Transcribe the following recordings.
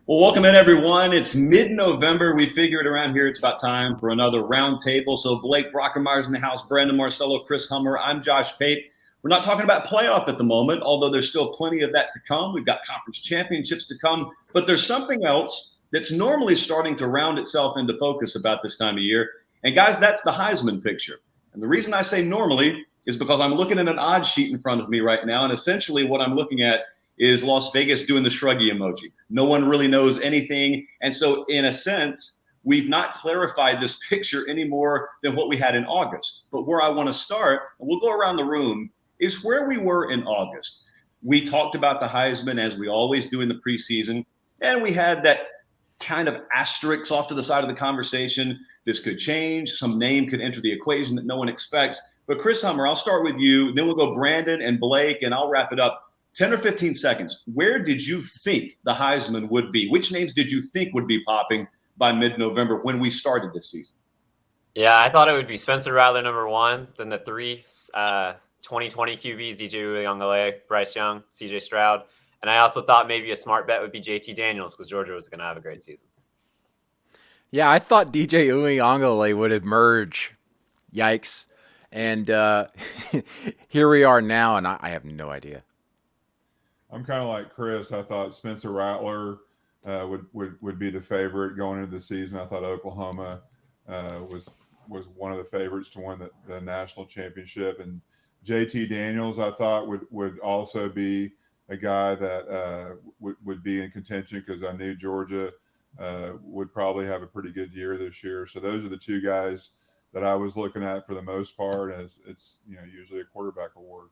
Well, welcome in, everyone. It's mid-November. We figured around here it's about time for another roundtable. So Blake Brockermeyer's in the house, Brandon Marcello, Chris Hummer. I'm Josh Pate. We're not talking about playoff at the moment, although there's still plenty of that to come. We've got conference championships to come, but there's something else that's normally starting to round itself into focus about this time of year. And guys, that's the Heisman picture. And the reason I say normally is because I'm looking at an odds sheet in front of me right now, and essentially what I'm looking at is Las Vegas doing the shruggy emoji. No one really knows anything. And so, in a sense, we've not clarified this picture any more than what we had in August. But where I want to start, and we'll go around the room, is where we were in August. We talked about the Heisman as we always do in the preseason, and we had that kind of asterisk off to the side of the conversation. This could change. Some name could enter the equation that no one expects. But Chris Hummer, I'll start with you. Then we'll go Brandon and Blake, and I'll wrap it up. 10 or 15 seconds. Where did you think the Heisman would be? Which names did you think would be popping by mid-November when we started this season? Yeah, I thought it would be Spencer Rattler number one, then the three 2020 QBs, DJ Uiagalelei, Bryce Young, CJ Stroud. And I also thought maybe a smart bet would be JT Daniels because Georgia was going to have a great season. Yeah, I thought DJ Uiagalelei would emerge. Yikes. And here we are now, and I have no idea. I'm kind of like Chris. I thought Spencer Rattler would be the favorite going into the season. I thought Oklahoma was one of the favorites to win the national championship, and JT Daniels I thought would also be a guy that would be in contention because I knew Georgia would probably have a pretty good year this year. So those are the two guys that I was looking at for the most part. As it's usually a quarterback award.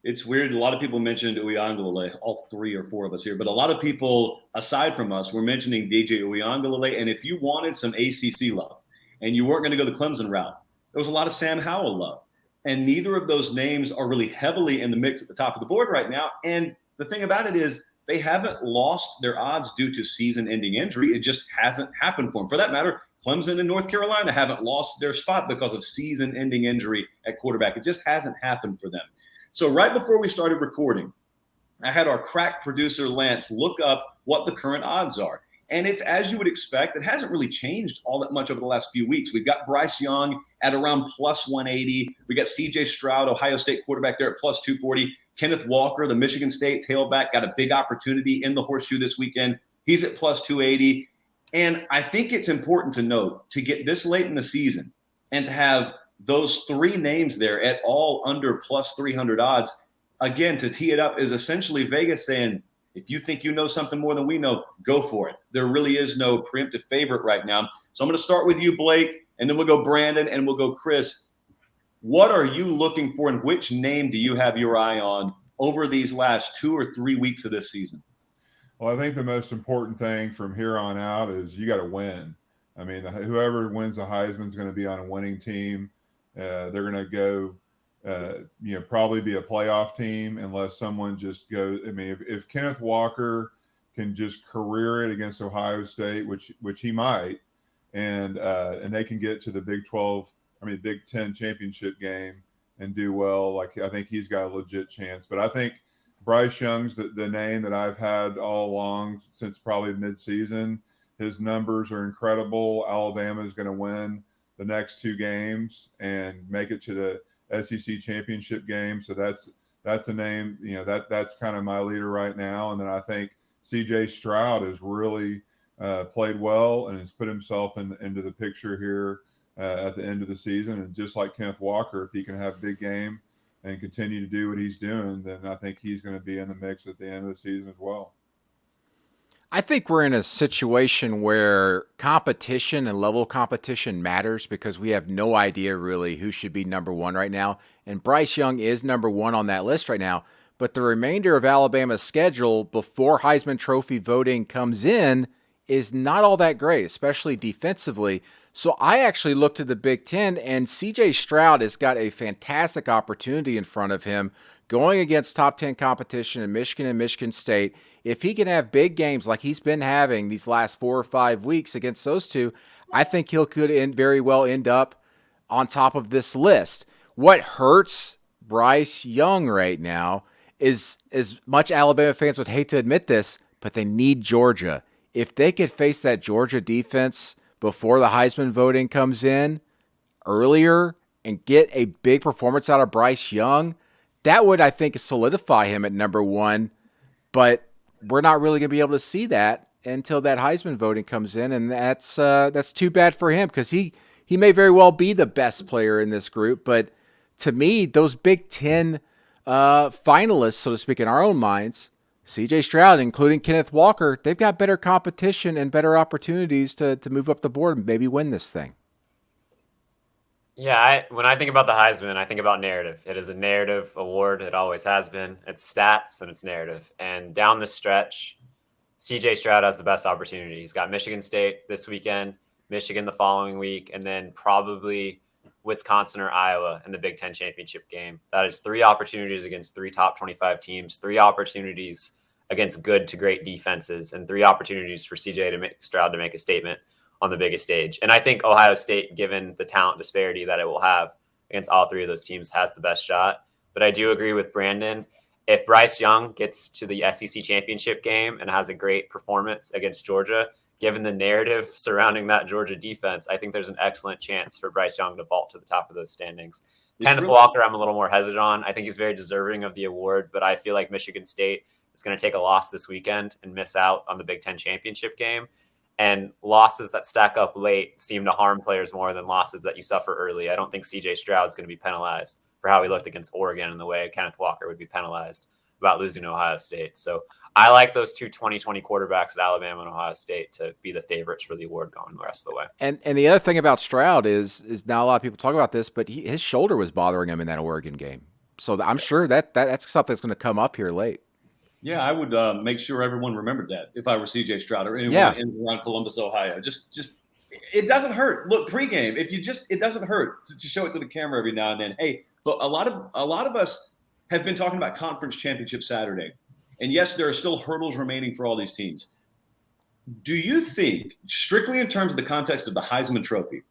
It's weird. A lot of people mentioned Uiagalelei, all three or four of us here, but a lot of people, aside from us, were mentioning DJ Uiagalelei. And if you wanted some ACC love and you weren't going to go the Clemson route, there was a lot of Sam Howell love. And neither of those names are really heavily in the mix at the top of the board right now. And the thing about it is they haven't lost their odds due to season-ending injury. It just hasn't happened for them. For that matter, Clemson and North Carolina haven't lost their spot because of season-ending injury at quarterback. It just hasn't happened for them. So right before we started recording, I had our crack producer, Lance, look up what the current odds are. And it's as you would expect. It hasn't really changed all that much over the last few weeks. We've got Bryce Young at around plus 180. We got CJ Stroud, Ohio State quarterback, there at plus 240. Kenneth Walker, the Michigan State tailback, got a big opportunity in the horseshoe this weekend. He's at plus 280. And I think it's important to note, to get this late in the season and to have those three names there at all under plus 300 odds, again, to tee it up is essentially Vegas saying, if you think you know something more than we know, go for it. There really is no preemptive favorite right now. So I'm going to start with you, Blake, and then we'll go Brandon, and we'll go Chris. What are you looking for, and which name do you have your eye on over these last 2 or 3 weeks of this season? Well, I think the most important thing from here on out is you got to win. I mean, whoever wins the Heisman is going to be on a winning team. They're going to go, probably be a playoff team unless someone just goes. I mean, if Kenneth Walker can just career it against Ohio State, which he might, and they can get to the Big Ten championship game and do well, like I think he's got a legit chance. But I think Bryce Young's the name that I've had all along since probably midseason. His numbers are incredible. Alabama is going to win the next 2 games and make it to the SEC championship game. So that's a name, that's kind of my leader right now. And then I think CJ Stroud has really played well and has put himself into the picture here at the end of the season. And just like Kenneth Walker, if he can have a big game and continue to do what he's doing, then I think he's going to be in the mix at the end of the season as well. I think we're in a situation where competition and level of competition matters because we have no idea really who should be number one right now. And Bryce Young is number one on that list right now. But the remainder of Alabama's schedule before Heisman Trophy voting comes in is not all that great, especially defensively. So I actually looked at the Big Ten, and C.J. Stroud has got a fantastic opportunity in front of him going against top 10 competition in Michigan and Michigan State. If he can have big games like he's been having these last 4 or 5 weeks against those two, I think could very well end up on top of this list. What hurts Bryce Young right now is, as much Alabama fans would hate to admit this, but they need Georgia. if they could face that Georgia defense before the Heisman voting comes in earlier and get a big performance out of Bryce Young, that would, I think, solidify him at number one. But we're not really going to be able to see that until that Heisman voting comes in, and that's too bad for him because he may very well be the best player in this group. But to me, those Big Ten finalists, so to speak, in our own minds, C.J. Stroud, including Kenneth Walker, they've got better competition and better opportunities to move up the board and maybe win this thing. Yeah, when I think about the Heisman, I think about narrative. It is a narrative award. It always has been. It's stats and it's narrative. And down the stretch, C.J. Stroud has the best opportunity. He's got Michigan State this weekend, Michigan the following week, and then probably Wisconsin or Iowa in the Big Ten championship game. That is 3 opportunities against 3 top 25 teams, 3 opportunities against good to great defenses, and 3 opportunities for Stroud to make a statement on the biggest stage. And I think Ohio State, given the talent disparity that it will have against all 3 of those teams, has the best shot. But I do agree with Brandon. If Bryce Young gets to the SEC championship game and has a great performance against Georgia, given the narrative surrounding that Georgia defense, I think there's an excellent chance for Bryce Young to vault to the top of those standings. Kenneth Walker, I'm a little more hesitant on. I think he's very deserving of the award, but I feel like Michigan State is going to take a loss this weekend and miss out on the Big Ten championship game. And losses that stack up late seem to harm players more than losses that you suffer early. I don't think C.J. Stroud is going to be penalized for how he looked against Oregon in the way Kenneth Walker would be penalized about losing to Ohio State. So I like those 2 2020 quarterbacks at Alabama and Ohio State to be the favorites for the award going the rest of the way. And the other thing about Stroud is now a lot of people talk about this, but his shoulder was bothering him in that Oregon game. So I'm sure that's something that's going to come up here late. Yeah, I would make sure everyone remembered that if I were C.J. Stroud or anyone in around Columbus, Ohio. Just it doesn't hurt. Look, pregame, it doesn't hurt to show it to the camera every now and then. Hey, but a lot of us have been talking about Conference Championship Saturday, and yes, there are still hurdles remaining for all these teams. Do you think, strictly in terms of the context of the Heisman Trophy,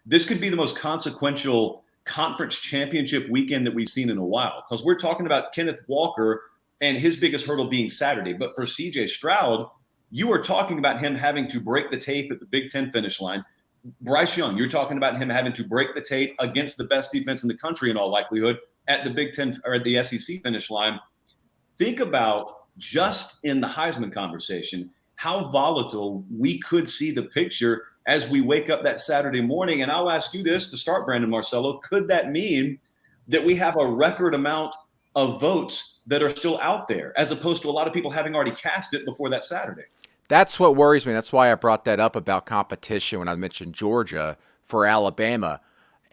this could be the most consequential Conference Championship weekend that we've seen in a while? Because we're talking about Kenneth Walker and his biggest hurdle being Saturday. But for C.J. Stroud, you are talking about him having to break the tape at the Big Ten finish line. Bryce Young, you're talking about him having to break the tape against the best defense in the country in all likelihood at the Big Ten or at the SEC finish line. Think about, just in the Heisman conversation, how volatile we could see the picture as we wake up that Saturday morning. And I'll ask you this to start, Brandon Marcello. Could that mean that we have a record amount of votes that are still out there, as opposed to a lot of people having already cast it before that Saturday? That's what worries me. That's why I brought that up about competition when I mentioned Georgia for Alabama.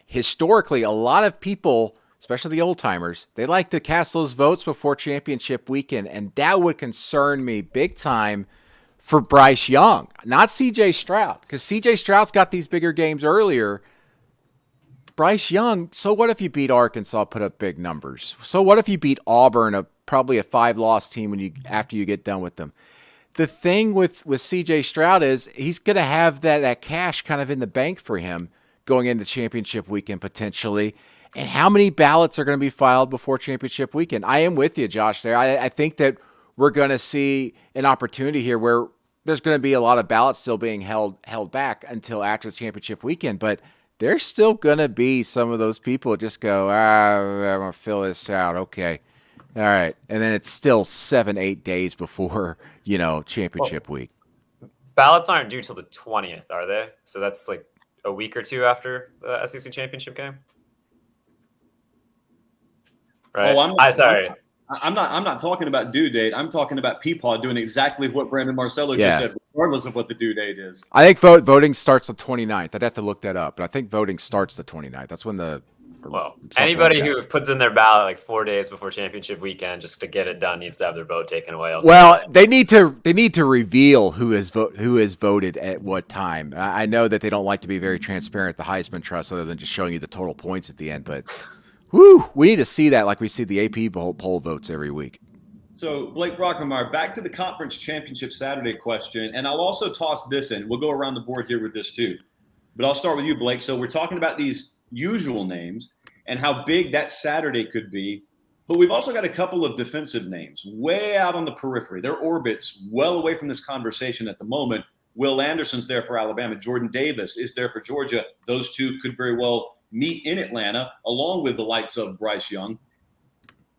Historically, a lot of people, especially the old timers, they like to cast those votes before championship weekend, and that would concern me big time for Bryce Young, not C.J. Stroud, because C.J. Stroud's got these bigger games earlier. Bryce Young, so what if you beat Arkansas, put up big numbers? So what if you beat Auburn, probably a 5-loss team after you get done with them? The thing with C.J. Stroud is he's going to have that cash kind of in the bank for him going into championship weekend potentially. And how many ballots are going to be filed before championship weekend? I am with you, Josh, there. I think that we're going to see an opportunity here where there's going to be a lot of ballots still being held back until after the championship weekend. But there's still going to be some of those people that just go, I'm going to fill this out. Okay. All right. And then it's still 7-8 days before, championship week. Ballots aren't due till the 20th, are they? So that's like a week or 2 after the SEC championship game? Right. Oh, sorry. I'm not talking about due date. I'm talking about Peapod doing exactly what Brandon Marcello just said, regardless of what the due date is. I think voting starts the 29th. I'd have to look that up, but I think voting starts the 29th. That's when anybody who puts in their ballot like 4 days before championship weekend just to get it done needs to have their vote taken away. They need to reveal who has voted at what time. I know that they don't like to be very transparent, the Heisman Trust, other than just showing you the total points at the end, but we need to see that like we see the AP poll votes every week. So, Blake Brockermeyer, back to the Conference Championship Saturday question, and I'll also toss this in. We'll go around the board here with this too, but I'll start with you, Blake. So we're talking about these usual names and how big that Saturday could be. But we've also got a couple of defensive names way out on the periphery. Their orbits well away from this conversation at the moment. Will Anderson's there for Alabama. Jordan Davis is there for Georgia. Those two could very well meet in Atlanta, along with the likes of Bryce Young.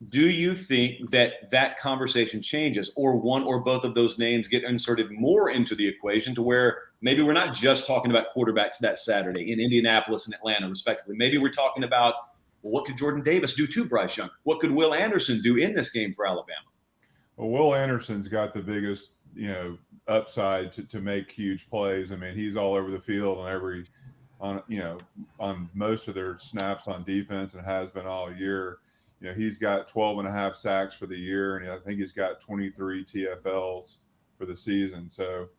Do you think that that conversation changes, or one or both of those names get inserted more into the equation to where maybe we're not just talking about quarterbacks that Saturday in Indianapolis and Atlanta, respectively? Maybe we're talking about, well, what could Jordan Davis do to Bryce Young? What could Will Anderson do in this game for Alabama? Well, Will Anderson's got the biggest, upside to make huge plays. I mean, he's all over the field on most of their snaps on defense, and has been all year. He's got 12.5 sacks for the year, and I think he's got 23 TFLs for the season. So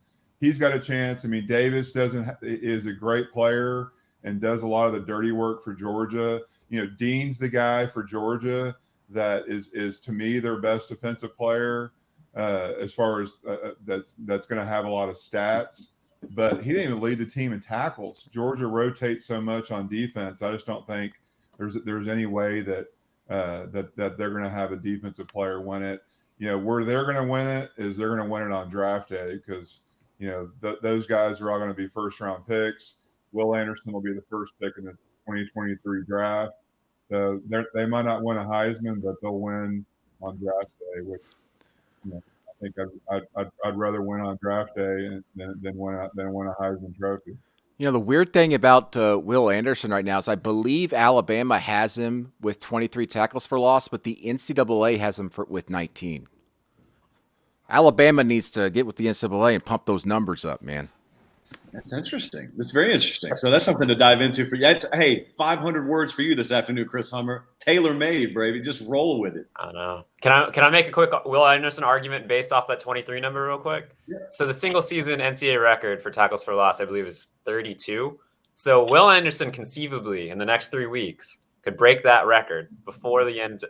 he's got a chance. I mean, Davis is a great player and does a lot of the dirty work for Georgia. Dean's the guy for Georgia that is to me their best defensive player, as far as that's going to have a lot of stats. But he didn't even lead the team in tackles. Georgia rotates so much on defense. I just don't think there's any way that they're going to have a defensive player win it. Where they're going to win it is they're going to win it on draft day, because those guys are all going to be first round picks. Will Anderson will be the first pick in the 2023 draft. So they might not win a Heisman, but they'll win on draft day, which I think I'd rather win on draft day than win a Heisman Trophy. The weird thing about Will Anderson right now is I believe Alabama has him with 23 tackles for loss, but the NCAA has him with 19. Alabama needs to get with the NCAA and pump those numbers up, man. That's interesting. That's very interesting. So that's something to dive into for you. Hey, 500 words for you this afternoon, Chris Hummer. Tailor-made, baby. Just roll with it. I know. Can I make a quick Will Anderson argument based off that 23 number real quick? Yeah. So the single season NCAA record for tackles for loss, I believe, is 32. So Will Anderson conceivably in the next 3 weeks could break that record before the end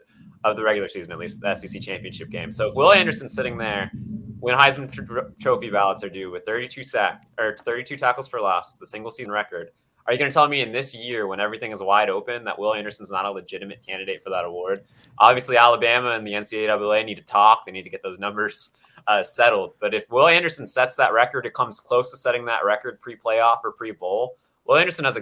of the regular season, at least the SEC championship game. So if Will Anderson's sitting there when Heisman Trophy ballots are due with 32 tackles for loss, the single season record, are you going to tell me in this year when everything is wide open that Will Anderson's not a legitimate candidate for that award? Obviously, Alabama and the NCAA need to talk. They need to get those numbers settled. But if Will Anderson sets that record, it comes close to setting that record pre-playoff or pre-bowl, Will Anderson has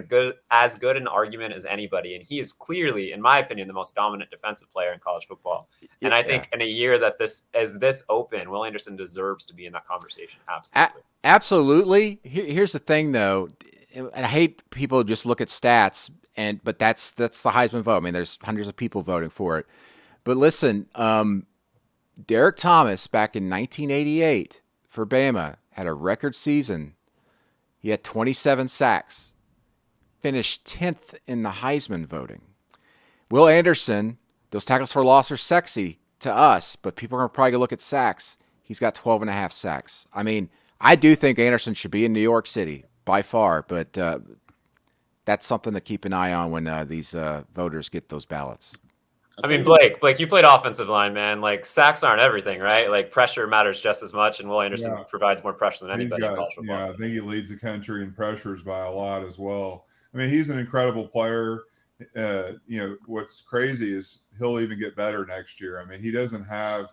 as good an argument as anybody, and he is clearly, in my opinion, the most dominant defensive player in college football. And I think in a year that this open, Will Anderson deserves to be in that conversation. Absolutely. Absolutely. Here's the thing, though, and I hate people just look at stats, but that's the Heisman vote. I mean, there's hundreds of people voting for it. But listen, Derek Thomas back in 1988 for Bama had a record season. He had 27 sacks. Finished 10th in the Heisman voting. Will Anderson, those tackles for loss are sexy to us, but people are probably going to look at sacks. He's got 12.5 sacks. I mean, I do think Anderson should be in New York City by far, but that's something to keep an eye on when these voters get those ballots. I mean, Blake, you played offensive line, man. Like, sacks aren't everything, right? Like, pressure matters just as much, and Will Anderson provides more pressure than anybody in college football. Yeah, I think he leads the country in pressures by a lot as well. I mean, he's an incredible player. What's crazy is he'll even get better next year. I mean, he doesn't have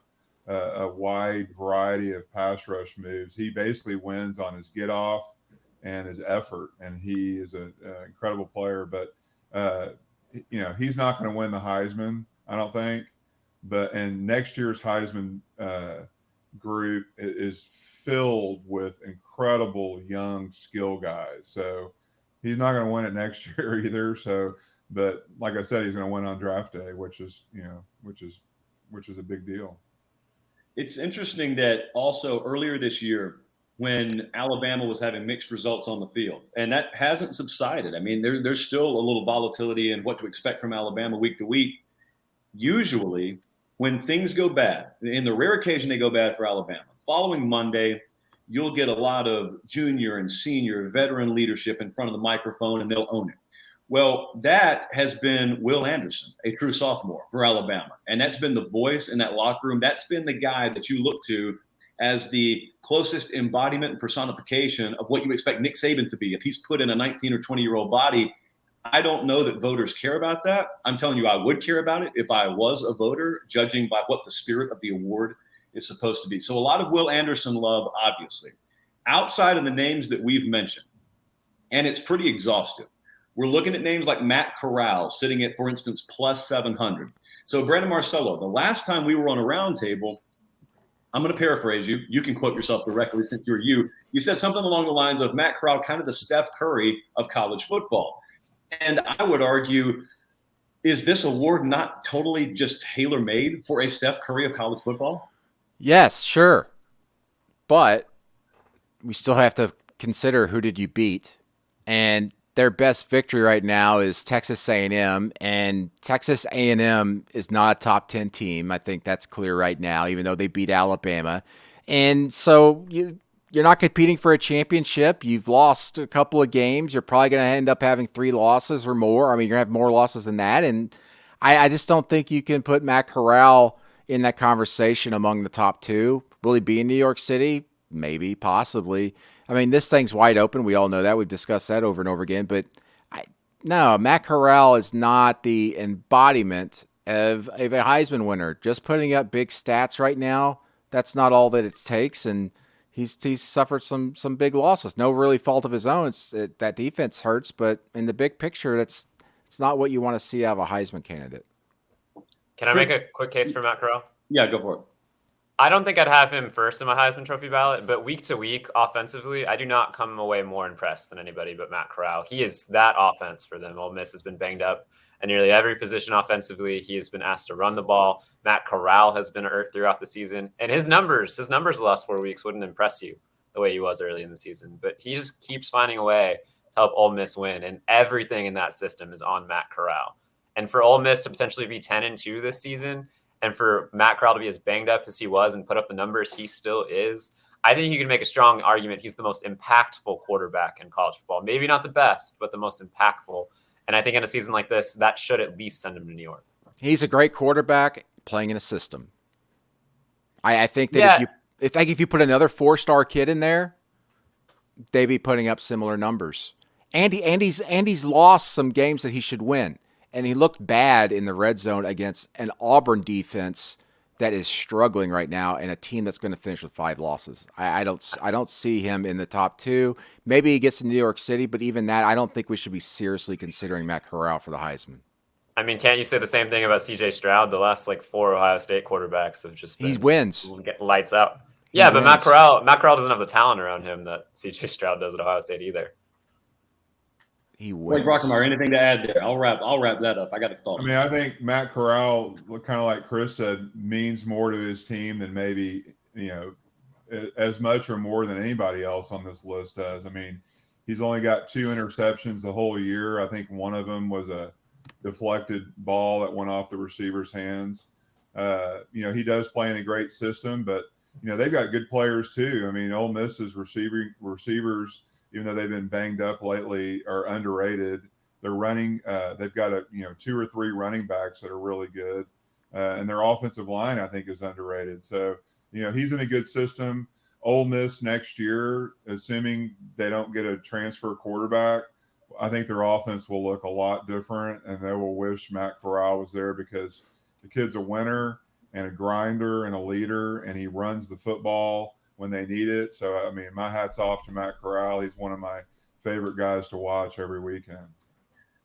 a wide variety of pass rush moves. He basically wins on his get off and his effort, and he is an incredible player. But he's not going to win the Heisman, I don't think. And next year's Heisman group is filled with incredible young skill guys. So he's not going to win it next year either. So, but like I said, he's going to win on draft day, which is a big deal. It's interesting that also earlier this year, when Alabama was having mixed results on the field, and that hasn't subsided. I mean, there's still a little volatility in what to expect from Alabama week to week. Usually, when things go bad, in the rare occasion they go bad for Alabama, following Monday, you'll get a lot of junior and senior veteran leadership in front of the microphone, and they'll own it. Well, that has been Will Anderson, a true sophomore for Alabama. And that's been the voice in that locker room. That's been the guy that you look to as the closest embodiment and personification of what you expect Nick Saban to be. If he's put in a 19 or 20-year-old body, I don't know that voters care about that. I'm telling you, I would care about it if I was a voter, judging by what the spirit of the award is supposed to be. So a lot of Will Anderson love, obviously. Outside of the names that we've mentioned, and it's pretty exhaustive, we're looking at names like Matt Corral sitting at, for instance, plus 700. So Brandon Marcello, the last time we were on a roundtable, I'm going to paraphrase you. You can quote yourself directly since you're you. You said something along the lines of Matt Corral, kind of the Steph Curry of college football. And I would argue, is this award not totally just tailor-made for a Steph Curry of college football? Yes, sure. But we still have to consider who did you beat. And their best victory right now is Texas A&M, and Texas A&M is not a top 10 team. I think that's clear right now, even though they beat Alabama. And so you're not competing for a championship. You've lost a couple of games. You're probably going to end up having 3 losses or more. I mean, you're going to have more losses than that. And I just don't think you can put Matt Corral in that conversation among the top 2. Will he be in New York City? Maybe, possibly. I mean, this thing's wide open. We all know that. We've discussed that over and over again. But no, Matt Corral is not the embodiment of a Heisman winner. Just putting up big stats right now, that's not all that it takes. And he's suffered some big losses. No really fault of his own. That defense hurts, but in the big picture, it's not what you want to see out of a Heisman candidate. Can I make a quick case for Matt Corral? Yeah, go for it. I don't think I'd have him first in my Heisman Trophy ballot, but week to week, offensively, I do not come away more impressed than anybody but Matt Corral. He is that offense for them. Ole Miss has been banged up at nearly every position offensively. He has been asked to run the ball. Matt Corral has been hurt throughout the season, and his numbers the last 4 weeks wouldn't impress you the way he was early in the season. But he just keeps finding a way to help Ole Miss win, and everything in that system is on Matt Corral. And for Ole Miss to potentially be 10-2 this season, and for Matt Corral to be as banged up as he was and put up the numbers he still is, I think you can make a strong argument he's the most impactful quarterback in college football. Maybe not the best, but the most impactful. And I think in a season like this, that should at least send him to New York. He's a great quarterback playing in a system. I think that if you put another 4-star kid in there, they'd be putting up similar numbers. Andy's lost some games that he should win. And he looked bad in the red zone against an Auburn defense that is struggling right now, and a team that's going to finish with 5 losses. I don't see him in the top 2. Maybe he gets to New York City, but even that, I don't think we should be seriously considering Matt Corral for the Heisman. I mean, can't you say the same thing about C.J. Stroud? The last 4 Ohio State quarterbacks have just been, he wins. Getting lights out. Yeah, but Matt Corral doesn't have the talent around him that C.J. Stroud does at Ohio State either. He wins. Blake Rockemar, anything to add there? I'll wrap that up. I got a thought. I mean, I think Matt Corral, kind of like Chris said, means more to his team than maybe, as much or more than anybody else on this list does. I mean, he's only got 2 interceptions the whole year. I think one of them was a deflected ball that went off the receiver's hands. He does play in a great system, but, they've got good players too. I mean, Ole Miss's receivers, even though they've been banged up lately, are underrated. They're running. They've got 2 or 3 running backs that are really good, and their offensive line, I think, is underrated. So he's in a good system. Ole Miss next year, assuming they don't get a transfer quarterback, I think their offense will look a lot different, and they will wish Matt Corral was there because the kid's a winner and a grinder and a leader, and he runs the football when they need it. So, I mean, my hat's off to Matt Corral. He's one of my favorite guys to watch every weekend.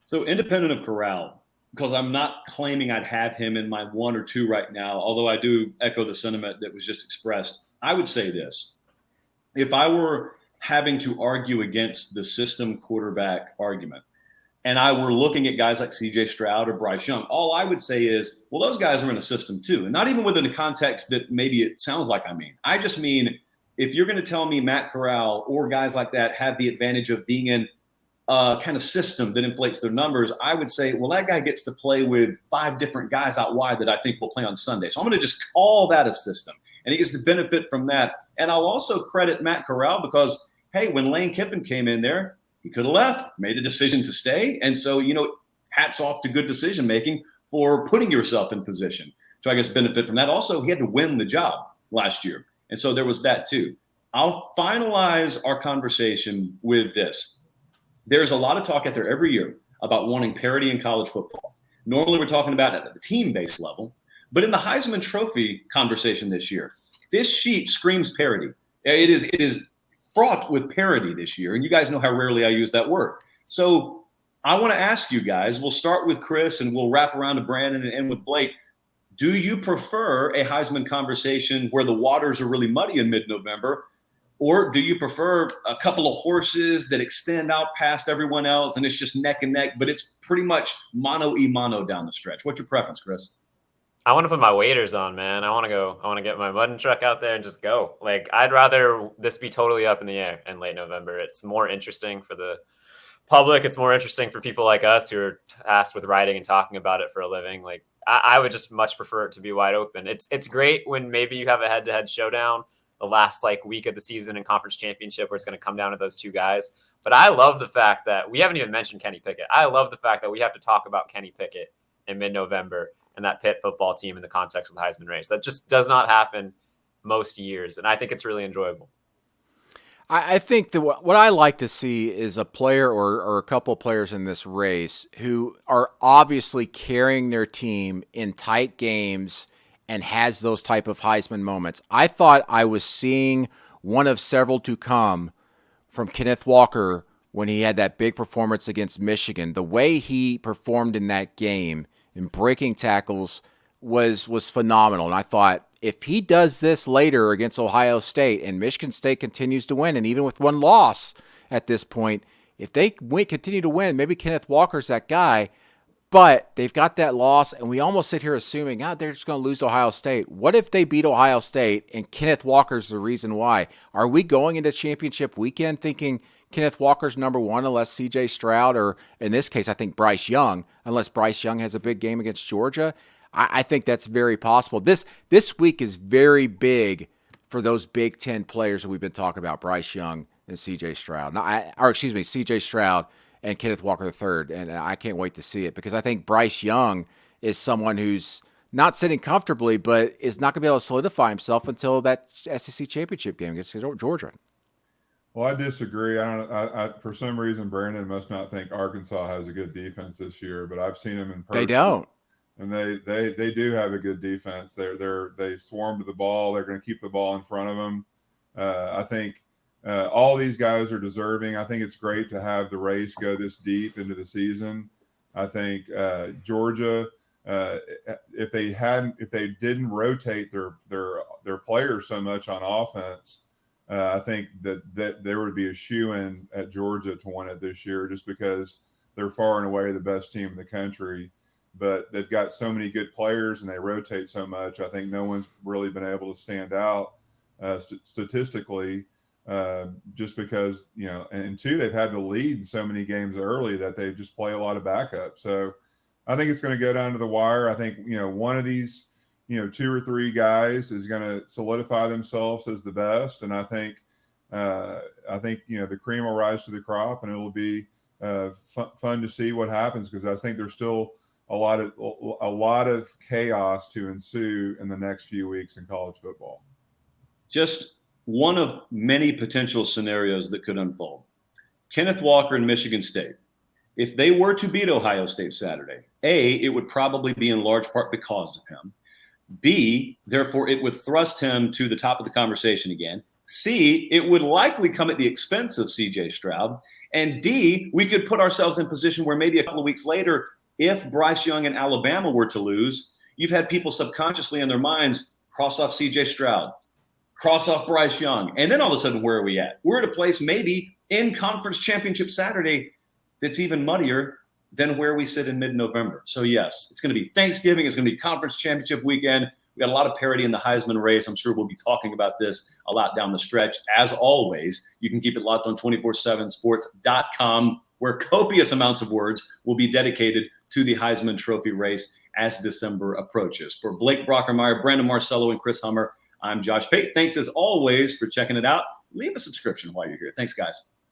So independent of Corral, because I'm not claiming I'd have him in my 1 or 2 right now, although I do echo the sentiment that was just expressed, I would say this. If I were having to argue against the system quarterback argument, and I were looking at guys like C.J. Stroud or Bryce Young, all I would say is, well, those guys are in a system too. And not even within the context that maybe it sounds like I mean. I just mean, if you're going to tell me Matt Corral or guys like that have the advantage of being in a kind of system that inflates their numbers, I would say, well, that guy gets to play with 5 different guys out wide that I think will play on Sunday. So I'm going to just call that a system. And he gets to benefit from that. And I'll also credit Matt Corral because, hey, when Lane Kiffin came in there, he could have left, made a decision to stay. And so, hats off to good decision-making for putting yourself in position to, I guess, benefit from that. Also, he had to win the job last year. And so there was that too. I'll finalize our conversation with this. There's a lot of talk out there every year about wanting parity in college football. Normally, we're talking about it at the team-based level, but in the Heisman Trophy conversation this year, this sheet screams parity. It is fraught with parity this year, and you guys know how rarely I use that word. So I want to ask you guys, we'll start with Chris and we'll wrap around to Brandon and end with Blake. Do you prefer a Heisman conversation where the waters are really muddy in mid-November, or do you prefer a couple of horses that extend out past everyone else and it's just neck and neck, but it's pretty much mano-a-mano down the stretch? What's your preference, Chris? I want to put my waders on, man. I want to get my mud and truck out there and just go. Like, I'd rather this be totally up in the air in late November. It's more interesting for the public. It's more interesting for people like us who are tasked with writing and talking about it for a living. Like, I would just much prefer it to be wide open. It's great when maybe you have a head-to-head showdown the last week of the season and conference championship where it's going to come down to those two guys. But I love the fact that we haven't even mentioned Kenny Pickett. I love the fact that we have to talk about Kenny Pickett in mid-November and that Pitt football team in the context of the Heisman race. That just does not happen most years. And I think it's really enjoyable. I think that what I like to see is a player or a couple of players in this race who are obviously carrying their team in tight games and has those type of Heisman moments. I thought I was seeing one of several to come from Kenneth Walker when he had that big performance against Michigan. The way he performed in that game and breaking tackles was phenomenal. And I thought, if he does this later against Ohio State and Michigan State continues to win, and even with one loss at this point, if they continue to win, maybe Kenneth Walker's that guy, but they've got that loss, and we almost sit here assuming, they're just going to lose to Ohio State. What if they beat Ohio State and Kenneth Walker's the reason why? Are we going into championship weekend thinking Kenneth Walker's number one unless C.J. Stroud, or in this case, I think Bryce Young, unless Bryce Young has a big game against Georgia? I think that's very possible. This week is very big for those Big Ten players that we've been talking about, Bryce Young and C.J. Stroud. C.J. Stroud and Kenneth Walker III, and I can't wait to see it because I think Bryce Young is someone who's not sitting comfortably, but is not going to be able to solidify himself until that SEC championship game against Georgia. Well, I disagree. I for some reason, Brandon must not think Arkansas has a good defense this year, but I've seen them in person. They don't. And they do have a good defense. They swarm to the ball. They're going to keep the ball in front of them. I think all these guys are deserving. I think it's great to have the race go this deep into the season. I think Georgia, if they didn't rotate their players so much on offense, I think that there would be a shoe-in at Georgia to win it this year, just because they're far and away the best team in the country. But they've got so many good players and they rotate so much. I think no one's really been able to stand out statistically, just because, and two, they've had to lead in so many games early that they just play a lot of backup. So I think it's going to go down to the wire. I think, one of these, 2 or 3 guys is going to solidify themselves as the best. And I think, the cream will rise to the crop, and it will be fun to see what happens, because I think there's still a lot of chaos to ensue in the next few weeks in college football. Just one of many potential scenarios that could unfold. Kenneth Walker and Michigan State. If they were to beat Ohio State Saturday, A, it would probably be in large part because of him. B, therefore, it would thrust him to the top of the conversation again. C, it would likely come at the expense of C.J. Stroud. And D, we could put ourselves in a position where maybe a couple of weeks later, if Bryce Young and Alabama were to lose, you've had people subconsciously in their minds cross off C.J. Stroud, cross off Bryce Young. And then all of a sudden, where are we at? We're at a place maybe in Conference Championship Saturday that's even muddier than where we sit in mid-November. So, yes, it's going to be Thanksgiving. It's going to be Conference Championship weekend. We got a lot of parity in the Heisman race. I'm sure we'll be talking about this a lot down the stretch. As always, you can keep it locked on 247sports.com, where copious amounts of words will be dedicated to the Heisman Trophy race as December approaches. For Blake Brockermeyer, Brandon Marcello, and Chris Hummer, I'm Josh Pate. Thanks as always for checking it out. Leave a subscription while you're here. Thanks, guys.